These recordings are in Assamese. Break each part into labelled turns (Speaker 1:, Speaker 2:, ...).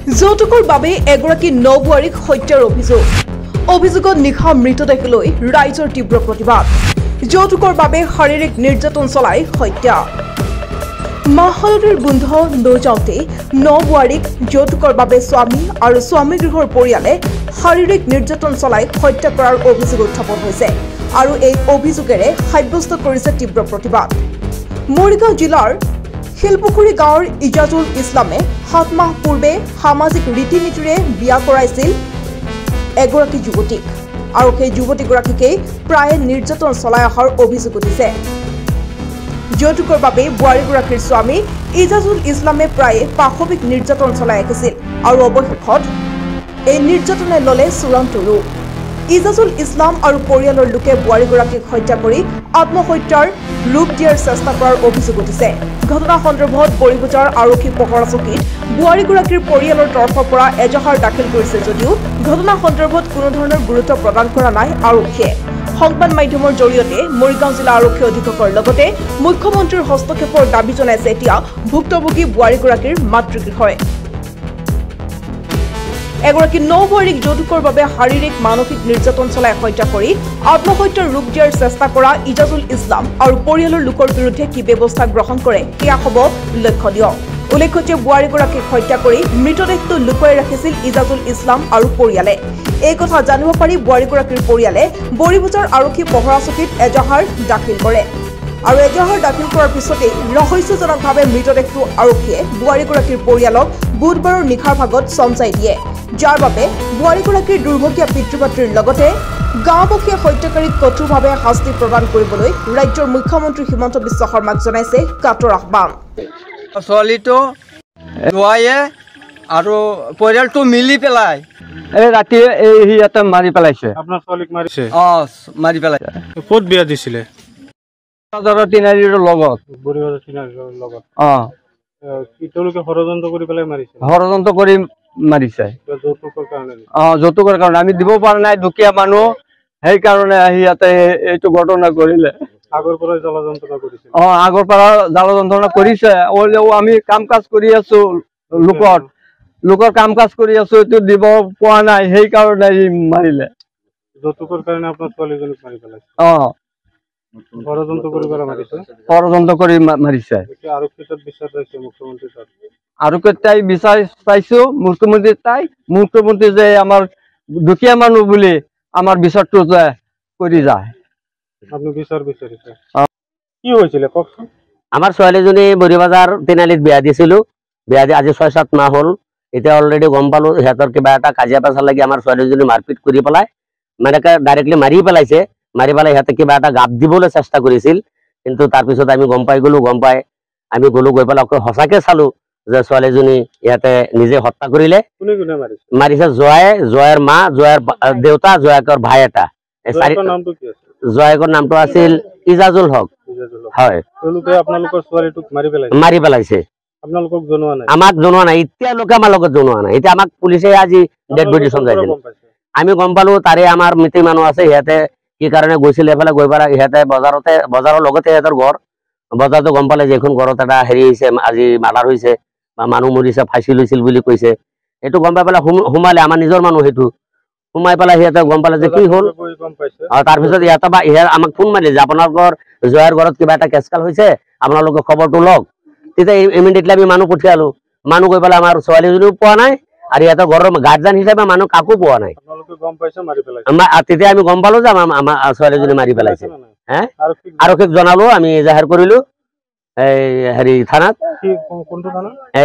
Speaker 1: যৌতুকৰ বাবে এগৰাকী নবোৱাৰীক হত্যাৰ অভিযোগত নিশা মৃতদেহ লৈ ৰাইজৰ তীব্ৰ প্ৰতিবাদ। যৌতুকৰ বাবে শাৰীৰিক নিৰ্যাতন চলাই হত্যা। মাহলতিৰ গোন্ধ নজাওঁতে নবোৱাৰীক যৌতুকৰ বাবে স্বামী আৰু স্বামী গৃহৰ পৰিয়ালে শাৰীৰিক নিৰ্যাতন চলাই হত্যা কৰাৰ অভিযোগ উত্থাপন হৈছে আৰু এই অভিযোগেৰে সাব্যস্ত কৰিছে তীব্ৰ প্ৰতিবাদ। মৰিগাঁও জিলাৰ শিলপুখুৰী গাঁৱৰ ইজাজুল ইছলামে 7 মাহ পূৰ্বে সামাজিক ৰীতি নীতিৰে বিয়া কৰাইছিল এগৰাকী যুৱতীক আৰু সেই যুৱতীগৰাকীকে প্ৰায় নিৰ্যাতন চলাই অহাৰ অভিযোগ উঠিছে। যৌতুকৰ বাবে বোৱাৰীগৰাকীৰ স্বামী ইজাজুল ইছলামে প্ৰায়ে পাশবিক নিৰ্যাতন চলাই আহিছিল আৰু অৱশেষত এই নিৰ্যাতনে ল'লে চূড়ান্ত ৰূপ। ইজাজুল ইছলাম আৰু পৰিয়ালৰ লোকে বোৱাৰীগৰাকীক হত্যা কৰি আত্মহত্যাৰ ৰূপ দিয়াৰ চেষ্টা কৰাৰ অভিযোগ উঠিছে। ঘটনা সন্দৰ্ভত বৰিবজাৰ আৰক্ষী পহৰা চকীত বোৱাৰীগৰাকীৰ পৰিয়ালৰ তৰফৰ পৰা এজাহাৰ দাখিল কৰিছে যদিও ঘটনা সন্দৰ্ভত কোনো ধৰণৰ গুৰুত্ব প্ৰদান কৰা নাই আৰক্ষীয়ে। সংবাদ মাধ্যমৰ জৰিয়তে মৰিগাঁও জিলা আৰক্ষী অধীক্ষকৰ লগতে মুখ্যমন্ত্ৰীৰ হস্তক্ষেপৰ দাবী জনাইছে এতিয়া ভুক্তভোগী বোৱাৰীগৰাকীৰ মাতৃগৃহই। এগৰাকী নবোৱাৰীক যৌতুকৰ বাবে শাৰীৰিক মানসিক নিৰ্যাতন চলাই হত্যা কৰি আত্মহত্যাৰ ৰূপ দিয়াৰ চেষ্টা কৰা ইজাজুল ইছলাম আৰু পৰিয়ালৰ লোকৰ বিৰুদ্ধে কি ব্যৱস্থা গ্ৰহণ কৰে সেয়া হ'ব লক্ষণীয়। উল্লেখ্য যে বোৱাৰীগৰাকীক হত্যা কৰি মৃতদেহটো লুকুৱাই ৰাখিছিল ইজাজুল ইছলাম আৰু পৰিয়ালে। এই কথা জানিব পাৰি বোৱাৰীগৰাকীৰ পৰিয়ালে বৰিবজাৰ আৰক্ষী পহৰা চকীত এজাহাৰ দাখিল কৰে আৰু এজাহাৰ দাখিল কৰাৰ পিছতেই ৰহস্যজনকভাৱে মৃতদেহটো আৰক্ষীয়ে বোৱাৰীগৰাকীৰ পৰিয়ালক বুধবাৰৰ নিশাৰ ভাগত চমজাই দিয়ে, যাৰ বাবে বোৱাৰীগৰাকীৰ দুৰ্ভগীয়া পিতৃ-মাতৃৰ লগতে গাঁওবাসীয়ে হত্যাকাৰীক কঠোৰভাৱে শাস্তি প্ৰদান কৰিবলৈ ৰাজ্যৰ মুখ্যমন্ত্ৰী হিমন্ত বিশ্ব শৰ্মাক জনাইছে কাটৰ আহ্বান।
Speaker 2: ছোৱালীটো জোৱাইয়ে আৰু পৰিয়ালটো মিলি পেলাই
Speaker 3: এই ৰাতি সিহঁতে মাৰি পেলাইছে।
Speaker 4: আপোনাৰ ছোৱালীক মাৰিছে?
Speaker 2: মাৰি পেলাইছে।
Speaker 4: ক'ত বিয়া দিছিলে?
Speaker 3: তিনিআলিৰ লগত।
Speaker 4: বৰিবজাৰ তিনিআলিৰ লগত। তেওঁলোকে ষড়যন্ত্ৰ কৰি পেলাই মাৰিছে?
Speaker 3: ষড়যন্ত্ৰ কৰি মাৰিছে।
Speaker 4: যৌতুকৰ কাৰণে?
Speaker 3: যৌতুকৰ কাৰণে আমি দিব পৰা নাই, দুখীয়া মানুহ, সেইকাৰণে সিহঁতে এইটো ঘটনা কৰিলে।
Speaker 4: আগৰ পৰাই জ্বালা যন্ত্ৰণা কৰিছে?
Speaker 3: আগৰ পৰা জ্বালা যন্ত্ৰণা কৰিছে। আমি কাম কাজ কৰি আছো, লোকৰ কাম কাজ কৰি আছো, এইটো দিব পোৱা নাই, সেইকাৰণে মাৰিলে।
Speaker 4: যৌতুকৰ কাৰণে আপোনাৰ ছোৱালীজনীক মাৰি পেলাইছে? ষড়যন্ত্ৰ কৰি পেলাই মাৰিছে?
Speaker 3: ষড়যন্ত্ৰ কৰি মাৰিছে।
Speaker 4: আৰক্ষীত বিচাৰ চাইছে মুখ্যমন্ত্ৰী তাত?
Speaker 3: আৰক্ষীত তাই বিচাৰ চাইছো, মুখ্যমন্ত্ৰী যে আমাৰ দুখীয়া মানুহ বুলি আমাৰ বিচাৰটো যে কৰি যায়।
Speaker 4: আপুনি বিচাৰ বিচাৰিছে? কি হৈছিলে কওকচোন।
Speaker 5: আমাৰ ছোৱালীজনী বৰিবজাৰ তিনিআলিত বিয়া দিছিলো। বিয়া দি আজি 6-7 মাহ হ'ল। এতিয়া অলৰেডি গম পালো সিহঁতৰ কিবা এটা কাজিয়া পেচাল লাগি আমাৰ ছোৱালীজনী মাৰপিট কৰি পেলাই মানে ডাইৰেক্টলি মাৰি পেলাইছে। মাৰি পেলাই সিহঁতে কিবা এটা গাপ দিবলৈ চেষ্টা কৰিছিল, কিন্তু তাৰপিছত আমি গম পাই গলো গৈ পেলাই সঁচাকে চালো যে ছোৱালীজনী ইয়াতে নিজে হত্যা কৰিলে। মাৰিছে জোৱাইৰ মা, জোৱাইৰ দেউতা, জোৱাইকৰ ভাই এটা। জোৱাইকৰ নামটো আছিল ইজাজুল হক। হয়, মাৰি পেলাইছে। আমাক জনোৱা নাই, এতিয়ালৈকে আমাৰ লগত জনোৱা নাই। এতিয়া আমাক পুলিচে আজি ডেড বডি চমজাই দিলে। আমি গম পালো তাৰে আমাৰ মিতিৰ মানুহ আছে, সিহঁতে কি কাৰণে গৈছিল এফালে গৈ পেলাই সিহঁতে বজাৰৰ লগতে সিহঁতৰ ঘৰ। বজাৰটো গম পালে যে এখন ঘৰত এটা হেৰি হৈছে, আজি মাৰ্ডাৰ হৈছে বা মানুহ মৰিছে, ফাঁচি লৈছিল বুলি কৈছে। সেইটো গম পাই পেলাই সোমালে, আমাৰ নিজৰ মানুহ সেইটো সোমাই পেলাই সিহঁতে গম পালে যে কি হ'ল। তাৰপিছত ইয়াতে আমাক ফোন মাৰিলে যে আপোনালোকৰ জোৱাইৰ ঘৰত কিবা এটা কেচকাল হৈছে, আপোনালোকে খবৰটো লওক। তেতিয়া ইমিডিয়েটলি আমি মানুহ পঠিয়ালো। মানুহ গৈ পেলাই আমাৰ ছোৱালীজনীও পোৱা নাই আৰু ইয়াতে ঘৰৰ গাৰ্জেন হিচাপে মানুহ কাকো পোৱা নাই। তেতিয়া আমি গম পালো যে আমাৰ ছোৱালীজনী মাৰি পেলাইছে। আৰক্ষীক জনালো, আমি এজাহাৰ কৰিলো এই হেৰি থানাত,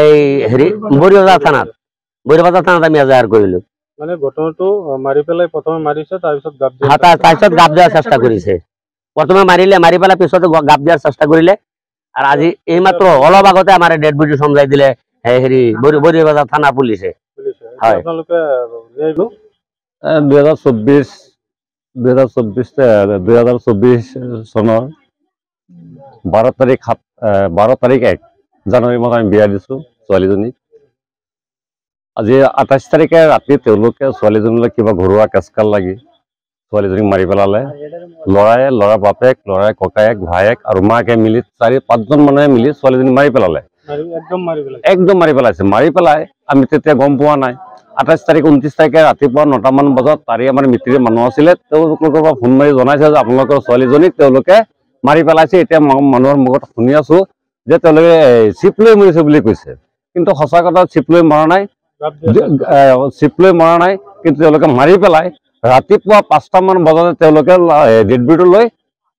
Speaker 5: এই হেৰি বৰিবজাৰ থানাত আমি এজাহাৰ কৰিলো।
Speaker 4: মানে ঘটনাটো মাৰি পেলাই প্ৰথমে মাৰিছে, তাৰপিছত
Speaker 5: গাপ দিয়াৰ চেষ্টা কৰিছে। প্ৰথমে মাৰি পেলাই পিছতে গাপ দিয়াৰ চেষ্টা কৰিলে। আৰু আজি এইমাত্ৰ অলপ আগতে আমাৰ ডেড বডি চমজাই দিলে হেৰি বৰিবজাৰ থানা পুলিচে। হয়,
Speaker 6: 2024 চনৰ 12 তাৰিখ 1 জানুৱাৰী মাহত আমি বিয়া দিছো ছোৱালীজনীক। আজি 28 তাৰিখে ৰাতি তেওঁলোকে ছোৱালীজনীলৈ কিবা ঘৰুৱা কেচকাল লাগি ছোৱালীজনীক মাৰি পেলালে। ল'ৰাৰ বাপেক, ল'ৰাৰ ককায়েক, ভায়েক আৰু মাকে মিলি 4-5জন মানুহে মিলি ছোৱালীজনী মাৰি পেলালে। একদম মাৰি পেলাইছে মাৰি পেলাই আমি তেতিয়া গম পোৱা নাই 28 তাৰিখ 29 তাৰিখে ৰাতিপুৱা 9টা মান বজাত তাৰে আমাৰ মিত্ৰীৰ মানুহ আছিলে তেওঁলোকৰ পৰা ফোন মাৰি জনাইছে যে আপোনালোকৰ ছোৱালীজনীক তেওঁলোকে মাৰি পেলাইছে এতিয়া মানুহৰ মুখত শুনি আছো যে তেওঁলোকে চিপ লৈ মৰিছে বুলি কৈছে কিন্তু সঁচা কথা চিপ লৈ মৰা নাই কিন্তু তেওঁলোকে মাৰি পেলাই ৰাতিপুৱা 5টা মান বজাতে তেওঁলোকে ডেড বডি লৈ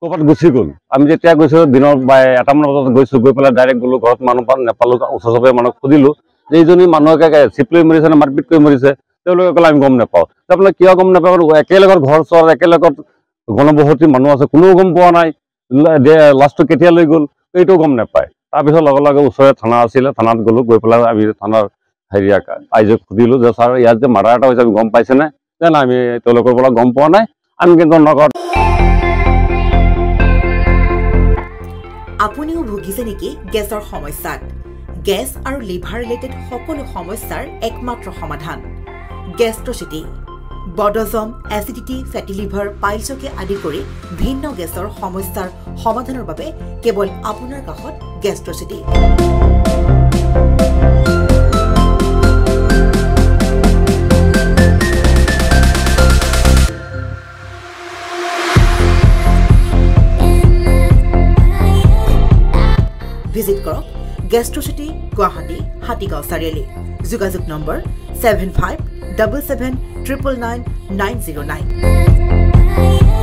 Speaker 6: ক'ৰবাত গুচি গ'ল আমি যেতিয়া গৈছো দিনৰ 1টা মান বজাত গৈছো গৈ পেলাই ডাইৰেক্ট গ'লো ঘৰত মানুহ নেপালো ওচৰ চুবুৰীয়া মানুহক সুধিলো যে এইজনী মানুহকে চিপ লৈ মৰিছে নে মাৰপিট কৰি মৰিছে তেওঁলোকে ক'লে আমি গম নাপাওঁ আপোনালোকে কিয় গম নাপাওঁ একেলগত ঘৰ চৰ একেলগত গণবসতি মানুহ আছে কোনেও গম পোৱা নাই লাষ্টটো কেতিয়া লৈ গ'ল এইটো গম নাপায় তাৰপিছত লগে লগে ওচৰৰে থানা আছিলে থানাত গ'লো গৈ পেলাই আমি থানাৰ আইজক সুধিলো যে ছাৰ ইয়াত যে মাৰ্ডাৰ এটা হৈছে আমি গম পাইছেনে যে নাই আমি তেওঁলোকৰ পৰা গম পোৱা নাই আমি কিন্তু নগদ
Speaker 7: আপুনিও ভুগিছে নেকি গেছৰ সমস্যাত গেছ আৰু লিভাৰ ৰিলেটেড সকলো সমস্যাৰ একমাত্ৰ সমাধান গেষ্ট্ৰচিটি বডজম এচিডিটি ফেটি লিভাৰ পাইলছকে আদি কৰি ভিন্ন গেছৰ সমস্যাৰ সমাধানৰ বাবে কেৱল আপোনাৰ কাষত গেষ্ট্ৰচিটি ভিজিট কৰক গেষ্ট্ৰচিটি গুৱাহাটী হাতীগাঁও চাৰিআলি যোগাযোগ নম্বৰ 7577999909